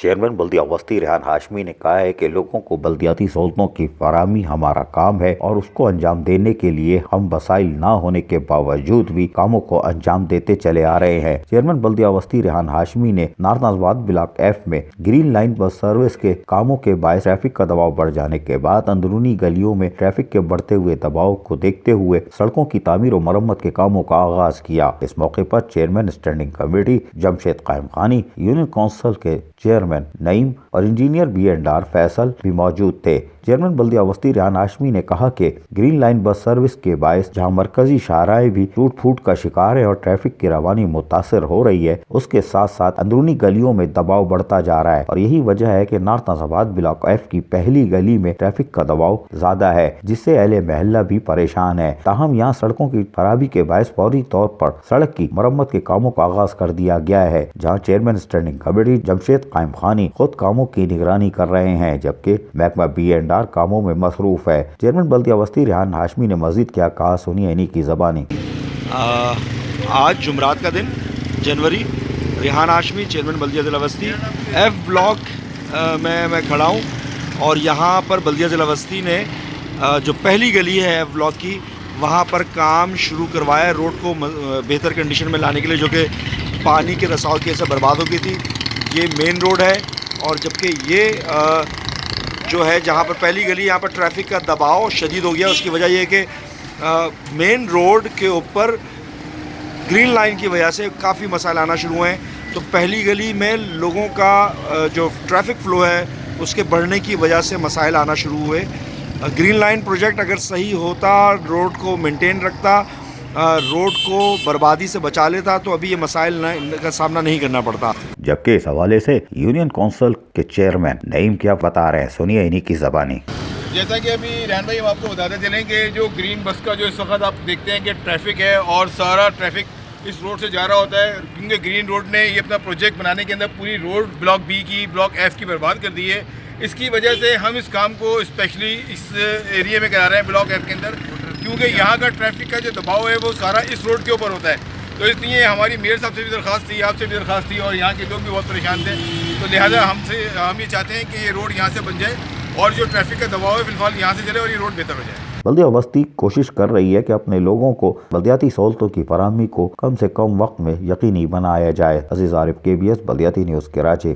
Chairman بلدیہ وسطی ریحان ہاشمی نے کہا ہے کہ لوگوں کو بلدیاتی سہولتوں کی فراہمی ہمارا کام ہے اور اس کو انجام دینے کے لیے ہم وسائل نہ ہونے کے باوجود بھی کاموں کو انجام دیتے چلے آ رہے ہیں۔ چیئرمین بلدیہ وسطی ریحان ہاشمی نے نارتھ ناظم آباد بلاک ایف میں گرین لائن بس سروس کے کاموں کے باعث ٹریفک کا دباؤ بڑھ جانے کے بعد اندرونی گلیوں میں ٹریفک کے بڑھتے ہوئے دباؤ کو دیکھتے ہوئے سڑکوں کی تعمیر و مرمت کے کاموں کا آغاز کیا۔ اس موقع پر چیئرمین اسٹینڈنگ کمیٹی جمشید قائم خانی، یونین کونسل کے چیئرمین نعیم اور انجینئر B&R فیصل بھی موجود تھے۔ چیئرمین بلدیہ وسطی ریحان ہاشمی نے کہا کہ گرین لائن بس سروس کے باعث جہاں مرکزی شاہراہیں بھی ٹوٹ پھوٹ کا شکار ہے اور ٹریفک کی روانی متاثر ہو رہی ہے، اس کے ساتھ ساتھ اندرونی گلیوں میں دباؤ بڑھتا جا رہا ہے اور یہی وجہ ہے کہ نارتھ ناظم آباد بلاک ایف کی پہلی گلی میں ٹریفک کا دباؤ زیادہ ہے، جس سے اہل محلہ بھی پریشان ہے۔ تاہم یہاں سڑکوں کی خرابی کے باعث فوری طور پر سڑک کی مرمت کے کاموں کا آغاز کر دیا گیا ہے، جہاں چیئرمین اسٹینڈنگ کمیٹی جمشید قائم خانی خود کاموں کی نگرانی کر رہے ہیں، جبکہ محکمہ B&R کاموں میں مصروف ہے۔ چیئرمین بلدیہ وسطی ریحان ہاشمی نے مزید کیا کہا، سنیے انہی کی زبانی۔ آج جمعرات کا دن جنوری، ریحان ہاشمی چیئرمین بلدیہ ضلع وسطی ایف بلاک میں کھڑا ہوں اور یہاں پر بلدیہ ضلع وسطی نے جو پہلی گلی ہے ایف بلاک کی، وہاں پر کام شروع کروایا ہے روڈ کو بہتر کنڈیشن میں لانے کے لیے، جو کہ پانی کے رساؤ کی وجہ سے برباد ہو گئی تھی۔ یہ مین روڈ ہے اور جبکہ یہ جو ہے جہاں پر پہلی گلی، یہاں پر ٹریفک کا دباؤ شدید ہو گیا۔ اس کی وجہ یہ ہے کہ مین روڈ کے اوپر گرین لائن کی وجہ سے کافی مسائل آنا شروع ہوئے ہیں، تو پہلی گلی میں لوگوں کا جو ٹریفک فلو ہے اس کے بڑھنے کی وجہ سے مسائل آنا شروع ہوئے۔ گرین لائن پروجیکٹ اگر صحیح ہوتا، روڈ کو مینٹین رکھتا، روڈ کو بربادی سے بچا لیتا، تو ابھی یہ مسائل کا سامنا نہیں کرنا پڑتا۔ جبکہ اس حوالے سے یونین کونسل کے چیئرمین نعیم کیا بتا رہے ہیں، سنیے انہی کی زبانی۔ جیسا کہ ابھی ریحان بھائی ہم آپ کو بتاتے چلیں کہ جو گرین بس کا جو اس وقت آپ دیکھتے ہیں کہ ٹریفک ہے اور سارا ٹریفک اس روڈ سے جا رہا ہوتا ہے، کیونکہ گرین روڈ نے یہ اپنا پروجیکٹ بنانے کے اندر پوری روڈ بلاک بی کی، بلاک ایف کی برباد کر دی ہے۔ اس کی وجہ سے ہم اس کام کو اسپیشلی اس ایریے میں کرا رہے ہیں بلاک ایف کے اندر، کیونکہ یہاں کا ٹریفک کا جو دباؤ ہے وہ سارا اس روڈ کے اوپر ہوتا ہے۔ تو اس لیے ہماری میئر صاحب سے بھی درخواست تھی، آپ سے بھی درخواست تھی اور یہاں کے لوگ بھی بہت پریشان تھے، تو لہٰذا ہم یہ چاہتے ہیں کہ یہ روڈ یہاں سے بن جائے اور جو ٹریفک کا دباؤ ہے فی الحال یہاں سے چلے اور یہ روڈ بہتر ہو جائے۔ بلدیہ وسطی کوشش کر رہی ہے کہ اپنے لوگوں کو بلدیاتی سہولتوں کی فراہمی کو کم سے کم وقت میں یقینی بنایا جائے۔ عزیز عارف KBS بلدیاتی نیوز کراچی۔